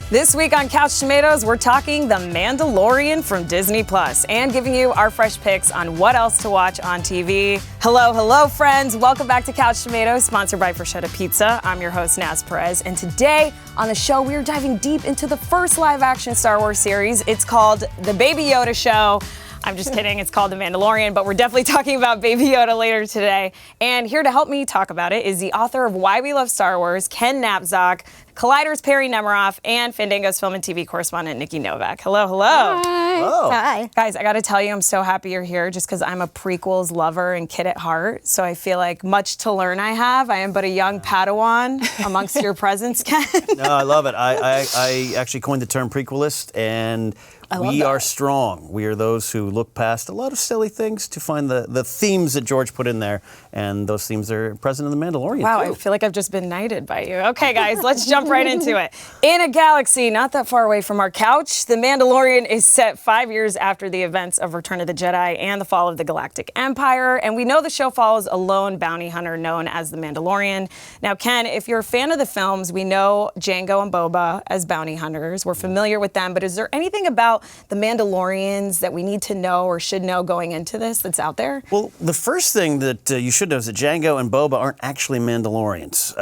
This week on Couch Tomatoes, we're talking The Mandalorian from Disney Plus and giving you our fresh picks on what else to watch on TV. Hello, friends. Welcome back to Couch Tomatoes, sponsored by Freschetta Pizza. I'm your host, Naz Perez, and today on the show, we are diving deep into the first live-action Star Wars series. It's called The Baby Yoda Show. I'm just kidding, it's called The Mandalorian, but we're definitely talking about Baby Yoda later today. And here to help me talk about it is the author of Why We Love Star Wars, Ken Napzok, Collider's Perri Nemiroff, and Fandango's film and TV correspondent, Nikki Novak. Hello. Hi. Hello. Hi. Guys, I gotta tell you, I'm so happy you're here just because I'm a prequels lover and kid at heart. So I feel like much to learn I have. I am but a young Padawan amongst your presence, Ken. No, I love it. I actually coined the term prequelist, and we are strong. We are those who look past a lot of silly things to find the themes that George put in there, and those themes are present in The Mandalorian. Wow, too. I feel like I've just been knighted by you. Okay, guys, let's jump right into it. In a galaxy not that far away from our couch, The Mandalorian is set 5 years after the events of Return of the Jedi and the fall of the Galactic Empire, and we know the show follows a lone bounty hunter known as the Mandalorian. Now, Ken, if you're a fan of the films, we know Jango and Boba as bounty hunters. We're familiar with them, but is there anything about the Mandalorians that we need to know or should know going into this that's out there? Well, the first thing that you should know is that Jango and Boba aren't actually Mandalorians.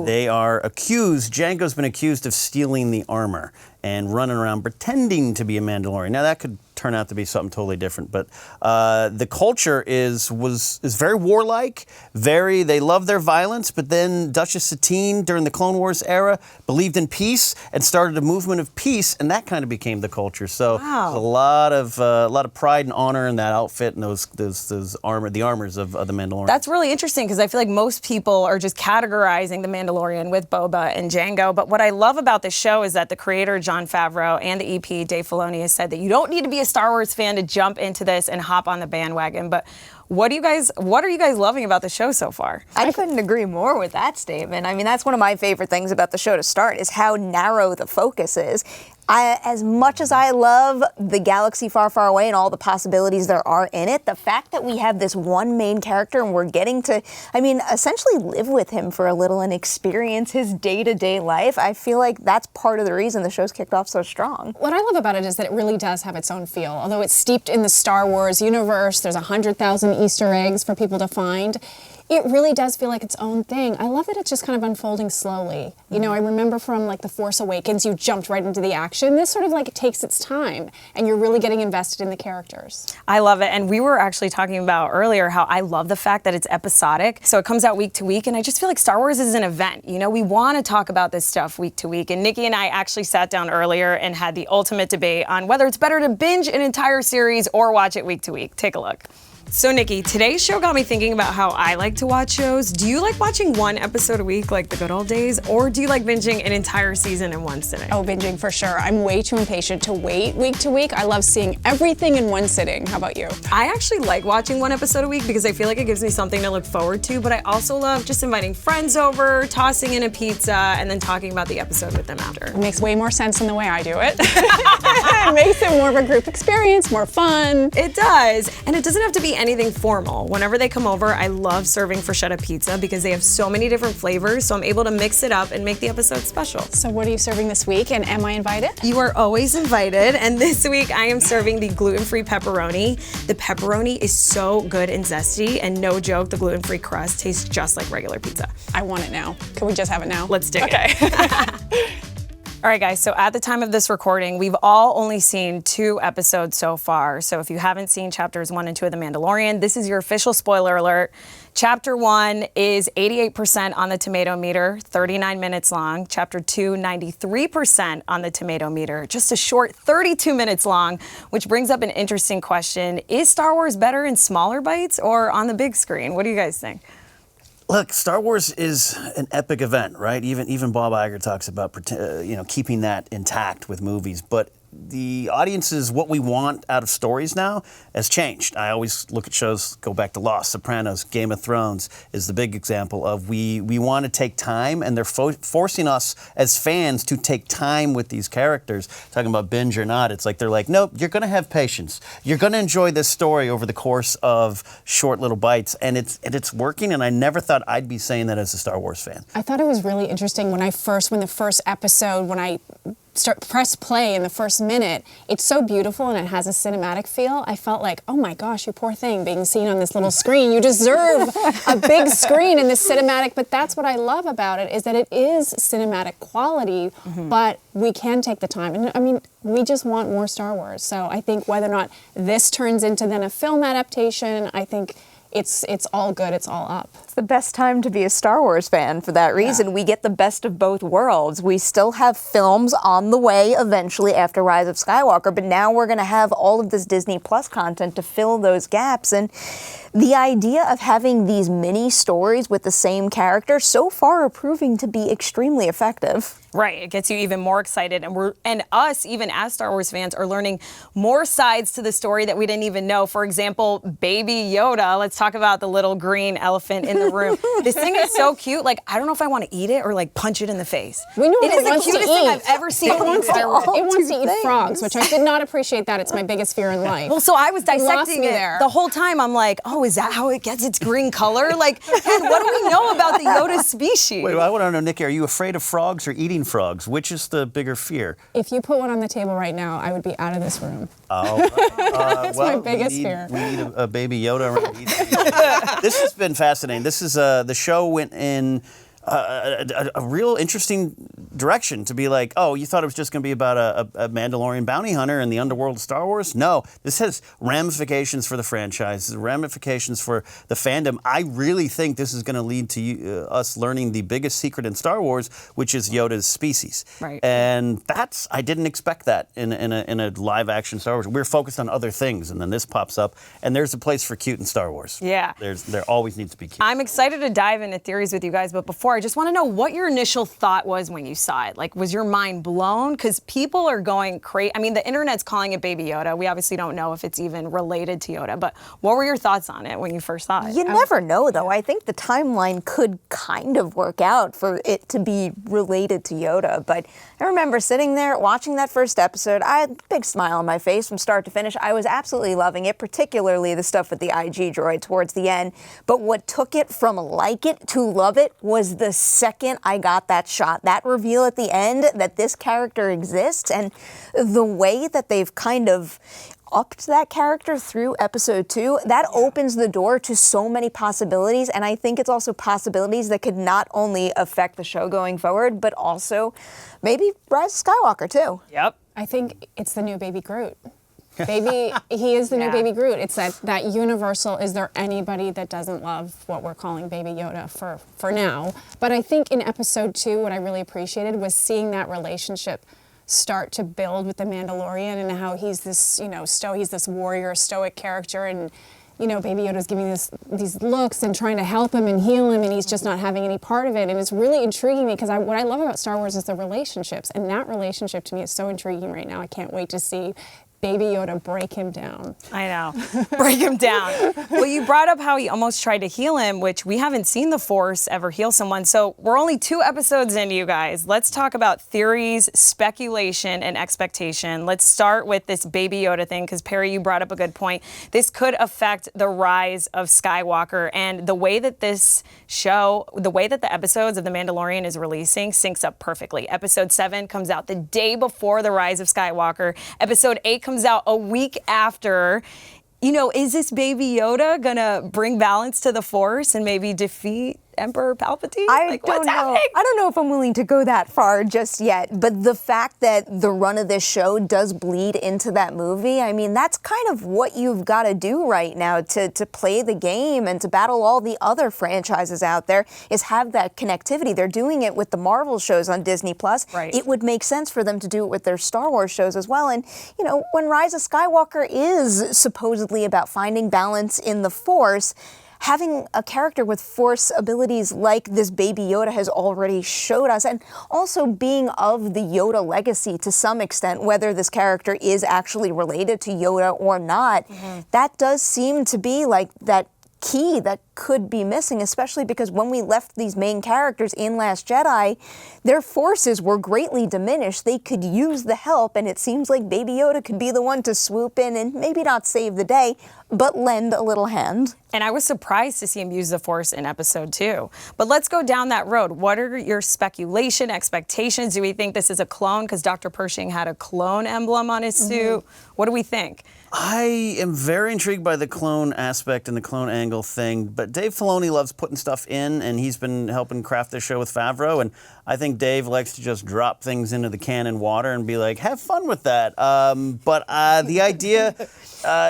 They are accused, Jango's been accused of stealing the armor and running around pretending to be a Mandalorian. Now, that could turn out to be something totally different, but the culture is very warlike, they love their violence, but then Duchess Satine, during the Clone Wars era, believed in peace and started a movement of peace, and that kind of became the culture. So wow. There's a lot of pride and honor in that outfit and the armors of the Mandalorian. That's really interesting because I feel like most people are just categorizing the Mandalorian with Boba and Jango, but what I love about this show is that the creator, Jon Favreau, and the EP, Dave Filoni, has said that you don't need to be a Star Wars fan to jump into this and hop on the bandwagon. But what are you guys loving about the show so far? I couldn't agree more with that statement. I mean, that's one of my favorite things about the show to start is how narrow the focus is. As much as I love the galaxy far, far away and all the possibilities there are in it, the fact that we have this one main character and we're getting to, essentially live with him for a little and experience his day-to-day life, I feel like that's part of the reason the show's kicked off so strong. What I love about it is that it really does have its own feel. Although it's steeped in the Star Wars universe, there's 100,000 Easter eggs for people to find. It really does feel like its own thing. I love that it's just kind of unfolding slowly. You know, I remember from like The Force Awakens, you jumped right into the action. This sort of like takes its time and you're really getting invested in the characters. I love it. And we were actually talking about earlier how I love the fact that it's episodic. So it comes out week to week. And I just feel like Star Wars is an event. You know, we want to talk about this stuff week to week. And Nikki and I actually sat down earlier and had the ultimate debate on whether it's better to binge an entire series or watch it week to week. Take a look. So Nikki, today's show got me thinking about how I like to watch shows. Do you like watching one episode a week like the good old days, or do you like binging an entire season in one sitting? Oh, binging for sure. I'm way too impatient to wait week to week. I love seeing everything in one sitting. How about you? I actually like watching one episode a week because I feel like it gives me something to look forward to, but I also love just inviting friends over, tossing in a pizza, and then talking about the episode with them after. It makes way more sense than the way I do it. It makes it more of a group experience, more fun. It does, and it doesn't have to be anything formal. Whenever they come over, I love serving Freschetta Pizza because they have so many different flavors, so I'm able to mix it up and make the episode special. So what are you serving this week, and am I invited? You are always invited, and this week I am serving the gluten-free pepperoni. The pepperoni is so good and zesty, and no joke, the gluten-free crust tastes just like regular pizza. I want it now. Can we just have it now? Let's dig it. Okay. All right, guys, so at the time of this recording, we've all only seen 2 episodes so far. So if you haven't seen chapters 1 and 2 of The Mandalorian, this is your official spoiler alert. Chapter 1 is 88% on the Tomatometer, 39 minutes long. Chapter 2, 93% on the Tomatometer, just a short 32 minutes long, which brings up an interesting question. Is Star Wars better in smaller bites or on the big screen? What do you guys think? Look, Star Wars is an epic event, right? Even Bob Iger talks about keeping that intact with movies, but the audiences, what we want out of stories now has changed. I always look at shows, go back to Lost, Sopranos, Game of Thrones is the big example of we want to take time, and they're forcing us as fans to take time with these characters. Talking about binge or not, it's like they're like, nope, you're going to have patience. You're going to enjoy this story over the course of short little bites, and it's working, and I never thought I'd be saying that as a Star Wars fan. I thought it was really interesting when I press play in the first minute, it's so beautiful and it has a cinematic feel. I felt like, oh my gosh, you poor thing, being seen on this little screen. You deserve a big screen in this cinematic. But that's what I love about it, is that it is cinematic quality, but we can take the time. And I mean, we just want more Star Wars. So I think whether or not this turns into then a film adaptation, I think it's all good, it's all up. It's the best time to be a Star Wars fan for that reason. We get the best of both worlds. We still have films on the way eventually after Rise of Skywalker, but now we're going to have all of this Disney Plus content to fill those gaps. And the idea of having these mini stories with the same character so far are proving to be extremely effective. Right, it gets you even more excited, and us, even as Star Wars fans, are learning more sides to the story that we didn't even know. For example, Baby Yoda. Let's talk about the little green elephant in the room. This thing is so cute. Like, I don't know if I want to eat it or like punch it in the face. We know it what is the cutest thing I've ever seen. It wants to eat frogs, which I did not appreciate. That it's my biggest fear in life. Well, so I was dissecting it there the whole time. I'm like, oh, is that how it gets its green color? Like, Ken, what do we know about the Yoda species? Wait, I want to know, Nikki, are you afraid of frogs or eating frogs? Which is the bigger fear? If you put one on the table right now, I would be out of this room. Oh, right. That's my biggest fear. We need a Baby Yoda around. This has been fascinating. This is the show went in a real interesting direction to be like, oh, you thought it was just going to be about a Mandalorian bounty hunter in the underworld of Star Wars? No, this has ramifications for the franchise, ramifications for the fandom. I really think this is going to lead to us learning the biggest secret in Star Wars, which is Yoda's species. Right. And I didn't expect that in a live action Star Wars. We're focused on other things, and then this pops up, and there's a place for cute in Star Wars. Yeah. There always needs to be cute. I'm excited to dive into theories with you guys, but before, I just want to know what your initial thought was when you saw it. Like, was your mind blown? Because people are going crazy. I mean, the internet's calling it Baby Yoda. We obviously don't know if it's even related to Yoda, but what were your thoughts on it when you first saw it? You never know, though. I think the timeline could kind of work out for it to be related to Yoda. But I remember sitting there watching that first episode. I had a big smile on my face from start to finish. I was absolutely loving it, particularly the stuff with the IG droid towards the end. But what took it from like it to love it was the second I got that shot, that reveal at the end that this character exists, and the way that they've kind of upped that character through episode 2, that opens the door to so many possibilities. And I think it's also possibilities that could not only affect the show going forward, but also maybe Rise of Skywalker too. Yep. I think it's the new Baby Groot. He is the new Baby Groot. It's that universal, is there anybody that doesn't love what we're calling Baby Yoda for now? But I think in episode 2, what I really appreciated was seeing that relationship start to build with the Mandalorian, and how he's this, he's this warrior, stoic character, and Baby Yoda's giving these looks and trying to help him and heal him, and he's just not having any part of it. And it's really intriguing me, because what I love about Star Wars is the relationships, and that relationship to me is so intriguing right now. I can't wait to see Baby Yoda break him down. I know. Break him down. Well, you brought up how he almost tried to heal him, which we haven't seen the Force ever heal someone. So we're only 2 episodes in, you guys. Let's talk about theories, speculation, and expectation. Let's start with this Baby Yoda thing, because Perri, you brought up a good point. This could affect the Rise of Skywalker, and the way that this show, the way that the episodes of The Mandalorian is releasing syncs up perfectly. Episode 7 comes out the day before the Rise of Skywalker. Episode 8 comes out a week after. Is this Baby Yoda gonna bring balance to the Force and maybe defeat Emperor Palpatine? I don't know if I'm willing to go that far just yet, but the fact that the run of this show does bleed into that movie, I mean, that's kind of what you've got to do right now to play the game and to battle all the other franchises out there, is have that connectivity. They're doing it with the Marvel shows on Disney Plus. Right. It would make sense for them to do it with their Star Wars shows as well. And, when Rise of Skywalker is supposedly about finding balance in the Force, having a character with Force abilities like this Baby Yoda has already showed us, and also being of the Yoda legacy to some extent, whether this character is actually related to Yoda or not, that does seem to be like that key that could be missing, especially because when we left these main characters in Last Jedi, their forces were greatly diminished. They could use the help, and it seems like Baby Yoda could be the one to swoop in and maybe not save the day, but lend a little hand. And I was surprised to see him use the Force in episode 2. But let's go down that road. What are your speculation, expectations? Do we think this is a clone? Because Dr. Pershing had a clone emblem on his suit. What do we think? I am very intrigued by the clone aspect and the clone angle thing, but Dave Filoni loves putting stuff in, and he's been helping craft this show with Favreau, and I think Dave likes to just drop things into the canon water and be like, have fun with that. But the idea,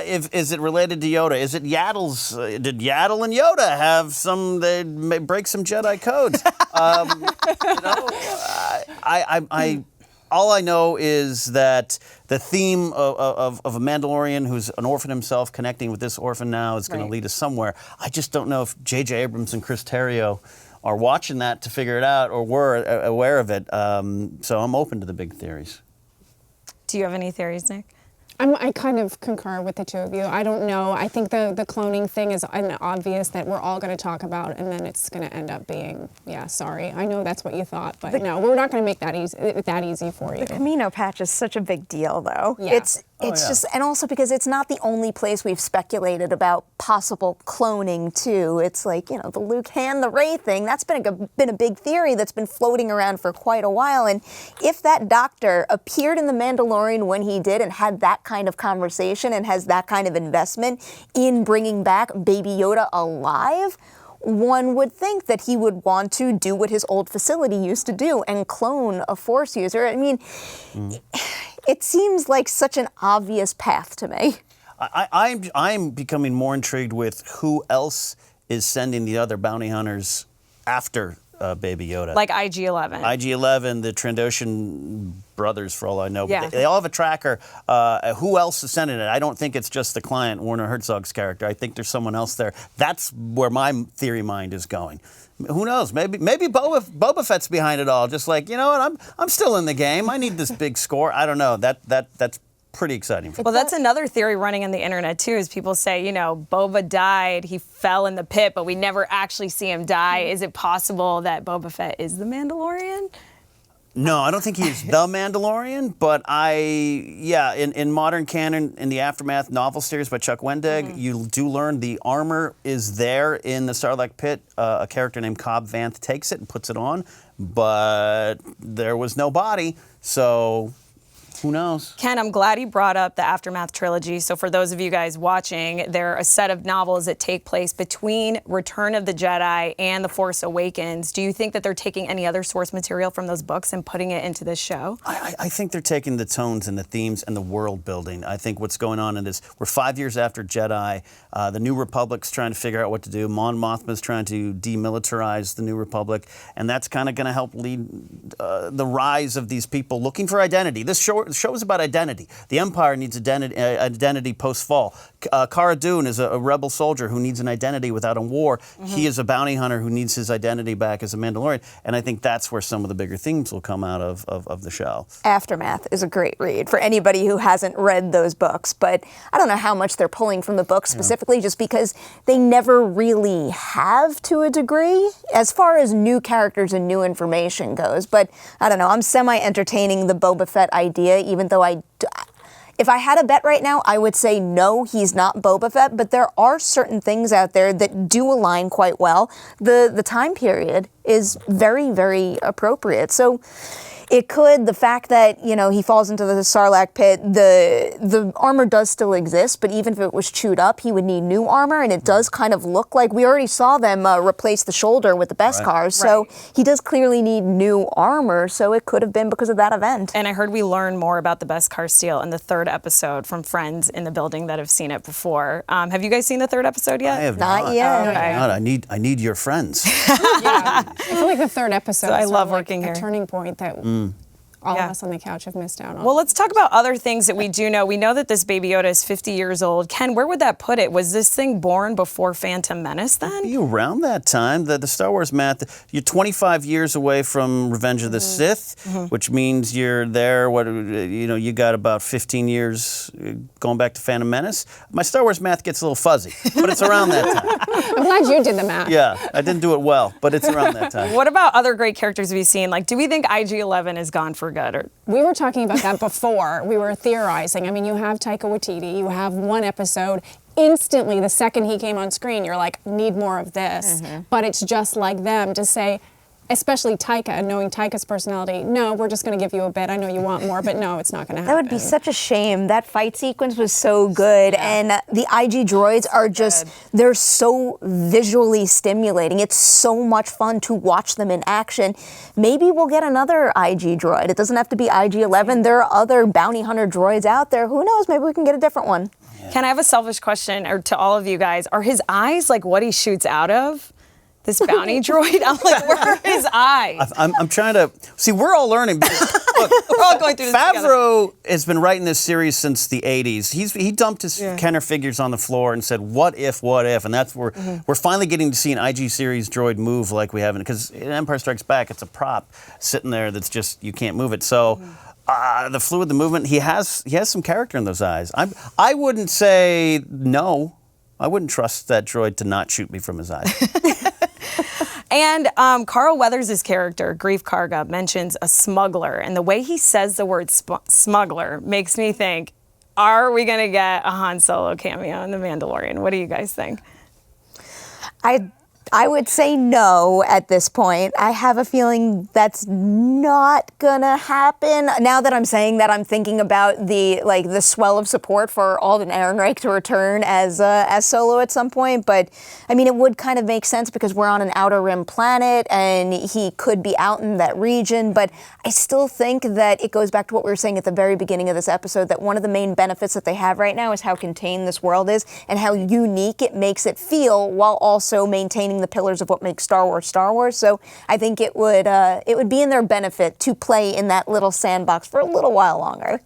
is it related to Yoda? Is it Yaddle's? Did Yaddle and Yoda have they may break some Jedi codes? All I know is that the theme of a Mandalorian who's an orphan himself connecting with this orphan now is going to lead us somewhere. I just don't know if J.J. Abrams and Chris Terrio are watching that to figure it out or were aware of it. So I'm open to the big theories. Do you have any theories, Nick? I kind of concur with the two of you. I don't know. I think the cloning thing is an obvious that we're all going to talk about, and then it's going to end up being, sorry. I know that's what you thought, but no, we're not going to make that easy for you. The Camino patch is such a big deal, though. Yeah. It's just, and also because it's not the only place we've speculated about possible cloning too. It's like, the Luke Han, the Rey thing, that's been a big theory that's been floating around for quite a while. And if that doctor appeared in The Mandalorian when he did and had that kind of conversation and has that kind of investment in bringing back Baby Yoda alive, one would think that he would want to do what his old facility used to do and clone a Force user. I mean, it seems like such an obvious path to me. I'm becoming more intrigued with who else is sending the other bounty hunters after Baby Yoda. Like IG-11. IG-11, the Trandoshan brothers, for all I know. Yeah. But they all have a tracker. Who else is sending it? I don't think it's just the client, Werner Herzog's character. I think there's someone else there. That's where my theory mind is going. Who knows? Maybe Boba Fett's behind it all. Just like, you know what? I'm still in the game. I need this big score. I don't know. That's pretty exciting. Well, that's another theory running on the internet too, is people say, Boba died, he fell in the pit, but we never actually see him die. Is it possible that Boba Fett is the Mandalorian? No, I don't think he's the Mandalorian, but in modern canon, in the Aftermath novel series by Chuck Wendig, you do learn the armor is there in the Sarlacc pit. A character named Cobb Vanth takes it and puts it on, but there was no body, so who knows? Ken, I'm glad you brought up the Aftermath trilogy. So for those of you guys watching, they're a set of novels that take place between Return of the Jedi and The Force Awakens. Do you think that they're taking any other source material from those books and putting it into this show? I think they're taking the tones and the themes and the world building. I think what's going on in this, we're 5 years after Jedi. The New Republic's trying to figure out what to do. Mon Mothma's trying to demilitarize the New Republic. And that's kind of going to help lead the rise of these people looking for identity. This show is about identity. The Empire needs identity post-fall. Cara Dune is a rebel soldier who needs an identity without a war. He is a bounty hunter who needs his identity back as a Mandalorian. And I think that's where some of the bigger themes will come out of the show. Aftermath is a great read for anybody who hasn't read those books. But I don't know how much they're pulling from the book specifically, just because they never really have to a degree as far as new characters and new information goes. But I don't know, I'm semi-entertaining the Boba Fett idea, even though if I had a bet right now, I would say no, he's not Boba Fett, but there are certain things out there that do align quite well. The time period is very, very appropriate. So it could, the fact that, he falls into the Sarlacc pit, the armor does still exist, but even if it was chewed up, he would need new armor, and it does kind of look like, we already saw them replace the shoulder with the Beskars, so he does clearly need new armor, so it could have been because of that event. And I heard we learn more about the Beskar steel in the 3rd episode from friends in the building that have seen it before. Have you guys seen the 3rd episode yet? I have not yet. Okay. I need your friends. I feel like the 3rd episode I is love like working a here. turning point that all of us on the couch have missed out on. Well, let's talk about other things that we do know. We know that this Baby Yoda is 50 years old. Ken, where would that put it? Was this thing born before Phantom Menace then? Be around that time. The Star Wars math, you're 25 years away from Revenge of the Sith, which means you're there, you got about 15 years going back to Phantom Menace. My Star Wars math gets a little fuzzy, but it's around that time. I'm glad you did the math. Yeah, I didn't do it well, but it's around that time. What about other great characters we've seen? Like, do we think IG-11 is gone for good? Or We were talking about that before. We were theorizing. I mean, you have Taika Waititi. You have one episode. instantly, the second he came on screen, you're like, need more of this. But it's just like them to say, especially Taika, knowing Taika's personality, no, we're just going to give you a bit. I know you want more, but no, it's not going to happen. That would be such a shame. That fight sequence was so good. And the IG droids are just, they're so visually stimulating. It's so much fun to watch them in action. Maybe we'll get another IG droid. It doesn't have to be IG-11. There are other bounty hunter droids out there. Who knows? Maybe we can get a different one. Can I have a selfish question or to all of you guys? Are his eyes like what he shoots out of? This bounty droid? I'm like, where are his eyes? I'm trying to see. We're all learning. Because, look, We're all going through this Favreau has been writing this series since the '80s. He dumped his Kenner figures on the floor and said, "What if? What if?" And that's where we're finally getting to see an IG series droid move like we haven't. Because in Empire Strikes Back, it's a prop sitting there that's just you can't move it. So. The fluid, the movement, he has some character in those eyes. I wouldn't say no. I wouldn't trust that droid to not shoot me from his eyes. And Carl Weathers' character, Grief Karga, mentions a smuggler. And the way he says the word smuggler makes me think, are we going to get a Han Solo cameo in The Mandalorian? What do you guys think? I would say no at this point. I have a feeling that's not gonna happen. Now that I'm saying that, I'm thinking about the swell of support for Alden Ehrenreich to return as Solo at some point. But I mean, it would kind of make sense because we're on an Outer Rim planet and he could be out in that region. But I still think that it goes back to what we were saying at the very beginning of this episode, that one of the main benefits that they have right now is how contained this world is and how unique it makes it feel while also maintaining the pillars of what makes Star Wars Star Wars. So I think it would be in their benefit to play in that little sandbox for a little while longer.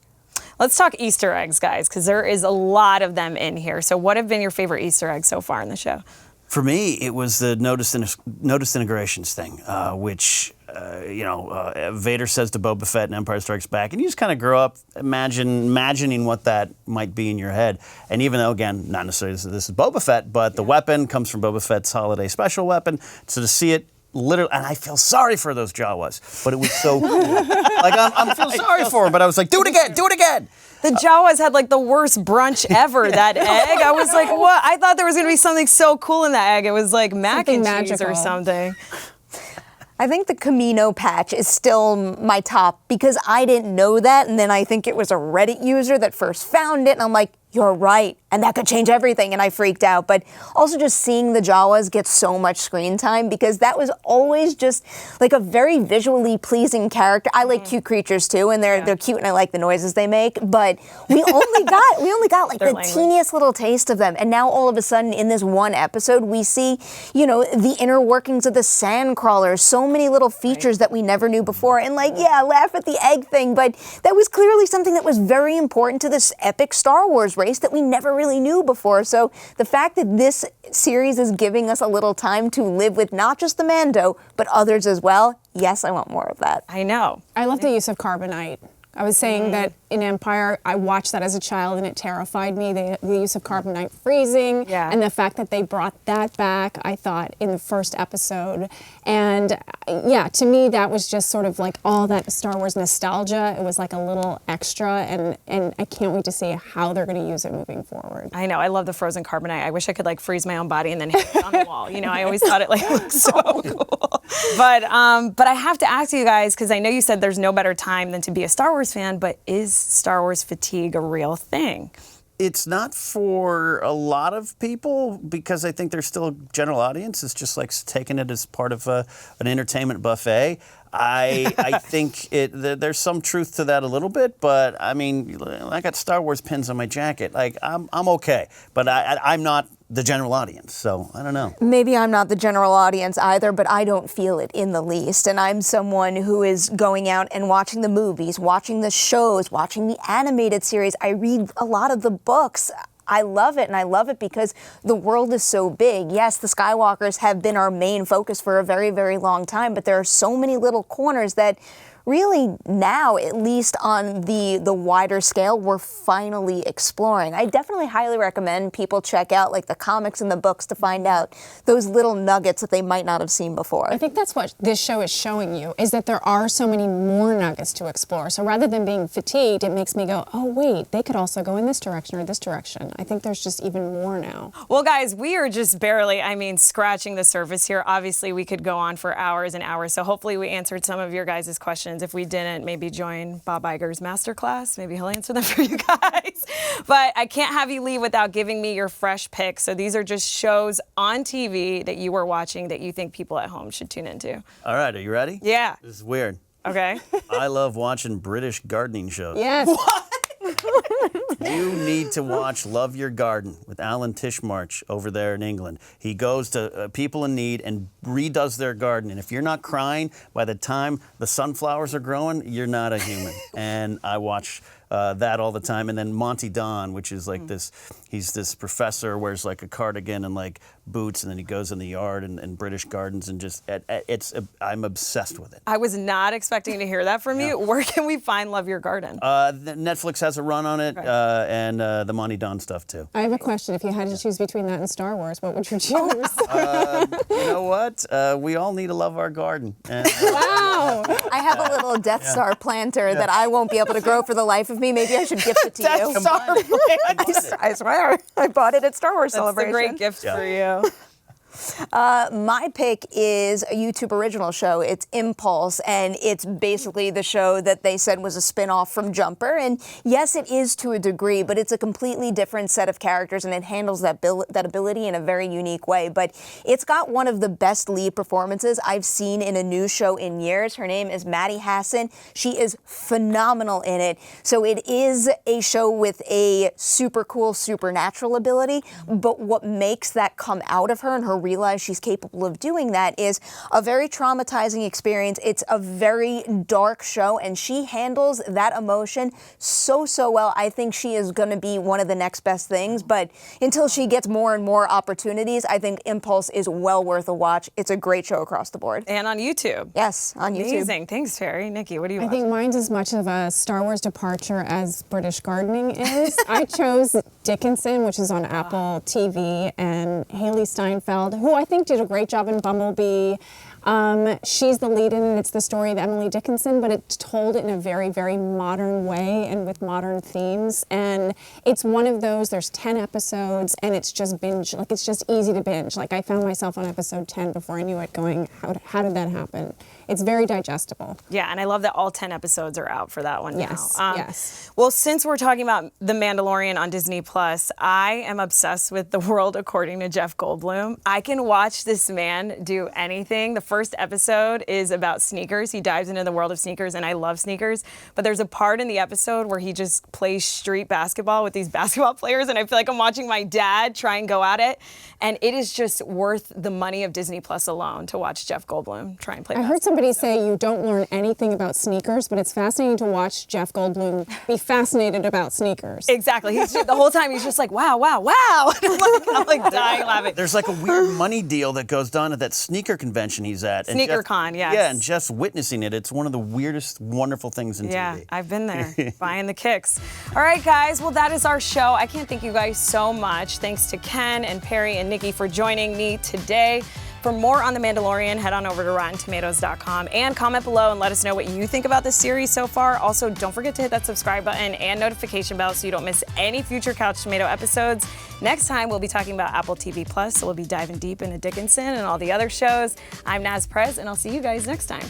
Let's talk Easter eggs, guys, because there is a lot of them in here. So what have been your favorite Easter eggs so far in the show? For me, it was the noticed integrations thing, which Vader says to Boba Fett in Empire Strikes Back, and you just kind of grow up imagining what that might be in your head. And even though, again, not necessarily this is Boba Fett, but the weapon comes from Boba Fett's holiday special weapon. So to see it literally, and I feel sorry for those Jawas, but it was so cool. Like I'm feel sorry for him, but I was like, do it again. The Jawas had like the worst brunch ever, that egg. I was like, what? I thought there was going to be something so cool in that egg. It was like mac and cheese or something. I think the Camino patch is still my top because I didn't know that. And then I think it was a Reddit user that first found it. And I'm like, you're right. And that could change everything. And I freaked out. But also just seeing the Jawas get so much screen time because that was always just like a very visually pleasing character. I like cute creatures too, and they're cute and I like the noises they make. But we only got like the teeniest little taste of them. And now all of a sudden in this one episode, we see, the inner workings of the sand crawlers, so many little features that we never knew before. And laugh at the egg thing, but that was clearly something that was very important to this epic Star Wars race that we never really knew before. So the fact that this series is giving us a little time to live with not just the Mando, but others as well, yes, I want more of that. I know. I love the use of carbonite. I was saying that in Empire, I watched that as a child and it terrified me, the use of carbonite freezing and the fact that they brought that back, I thought, in the first episode. And to me, that was just sort of like all that Star Wars nostalgia. It was like a little extra and I can't wait to see how they're going to use it moving forward. I know. I love the frozen carbonite. I wish I could like freeze my own body and then hang it on the wall. I always thought it looked so cool. But I have to ask you guys, because I know you said there's no better time than to be a Star Wars fan, but is Star Wars fatigue a real thing? It's not for a lot of people because I think there's still a general audience. It's just like taking it as part of an entertainment buffet. I think there's some truth to that a little bit, but I mean, I got Star Wars pins on my jacket. Like I'm okay, but I'm not the general audience, so I don't know. Maybe I'm not the general audience either, but I don't feel it in the least. And I'm someone who is going out and watching the movies, watching the shows, watching the animated series. I read a lot of the books. I love it, and I love it because the world is so big. Yes, the Skywalkers have been our main focus for a very, very long time, but there are so many little corners that really now, at least on the wider scale, we're finally exploring. I definitely highly recommend people check out like the comics and the books to find out those little nuggets that they might not have seen before. I think that's what this show is showing you, is that there are so many more nuggets to explore. So rather than being fatigued, it makes me go, oh wait, they could also go in this direction or this direction. I think there's just even more now. Well, guys, we are just barely, scratching the surface here. Obviously, we could go on for hours and hours. So hopefully we answered some of your guys' questions. If we didn't, maybe join Bob Iger's masterclass. Maybe he'll answer them for you guys. But I can't have you leave without giving me your fresh picks. So these are just shows on TV that you were watching that you think people at home should tune into. All right, are you ready? Yeah. This is weird. Okay. I love watching British gardening shows. Yes. You need to watch Love Your Garden with Alan Tishmarch over there in England. He goes to people in need and redoes their garden. And if you're not crying by the time the sunflowers are growing, you're not a human. And I watch that all the time. And then Monty Don, which is like he's this professor, wears like a cardigan and like boots, and then he goes in the yard and British gardens and just, I'm obsessed with it. I was not expecting to hear that from you. Where can we find Love Your Garden? Netflix has a run on it, and the Monty Don stuff too. I have a question. If you had to choose between that and Star Wars, what would you choose? You know what? We all need to love our garden. And, Wow. I have a little Death Star planter that I won't be able to grow for the life of me. Maybe I should gift it to you. Death Star planter. I swear, I bought it at Star Wars That's Celebration. a great gift for you. My pick is a YouTube original show. It's Impulse, and it's basically the show that they said was a spin-off from Jumper. And yes, it is to a degree, but it's a completely different set of characters, and it handles that ability in a very unique way. But it's got one of the best lead performances I've seen in a news show in years. Her name is Maddie Hassan. She is phenomenal in it. So it is a show with a super cool supernatural ability, but what makes that come out of her and her realize she's capable of doing that is a very traumatizing experience. It's a very dark show, and she handles that emotion so well. I think she is going to be one of the next best things, but until she gets more and more opportunities, I think Impulse is well worth a watch. It's a great show across the board. And on YouTube. Yes, on YouTube. Amazing. Thanks, Perri. Nikki, what do you watch? I think mine's as much of a Star Wars departure as British gardening is. I chose Dickinson, which is on Apple TV, and Haley Steinfeld, who I think did a great job in Bumblebee. She's the lead in it. It's the story of Emily Dickinson, but it's told in a very, very modern way and with modern themes. And it's one of those, there's 10 episodes, and it's just binge, like it's just easy to binge. Like I found myself on episode 10 before I knew it going, how did that happen? It's very digestible. Yeah, and I love that all 10 episodes are out for that one Yes, now. yes. Well, since we're talking about The Mandalorian on Disney Plus, I am obsessed with The World According to Jeff Goldblum. I can watch this man do anything. The first episode is about sneakers. He dives into the world of sneakers, and I love sneakers. But there's a part in the episode where he just plays street basketball with these basketball players, and I feel like I'm watching my dad try and go at it. And it is just worth the money of Disney Plus alone to watch Jeff Goldblum try and play basketball. I heard somebody say you don't learn anything about sneakers, but it's fascinating to watch Jeff Goldblum be fascinated about sneakers. Exactly. The whole time he's just like, wow, wow, wow. I'm like dying laughing. There's like a weird money deal that goes down at that sneaker convention he's at. SneakerCon, yes. Yeah, and Jeff's witnessing it. It's one of the weirdest, wonderful things in Yeah, TV. I've been there, buying the kicks. All right, guys, well, that is our show. I can't thank you guys so much. Thanks to Ken and Perri and Nikki for joining me today. For more on The Mandalorian, head on over to RottenTomatoes.com and comment below and let us know what you think about this series so far. Also, don't forget to hit that subscribe button and notification bell so you don't miss any future Couch Tomato episodes. Next time, we'll be talking about Apple TV+, so we'll be diving deep into Dickinson and all the other shows. I'm Naz Perez, and I'll see you guys next time.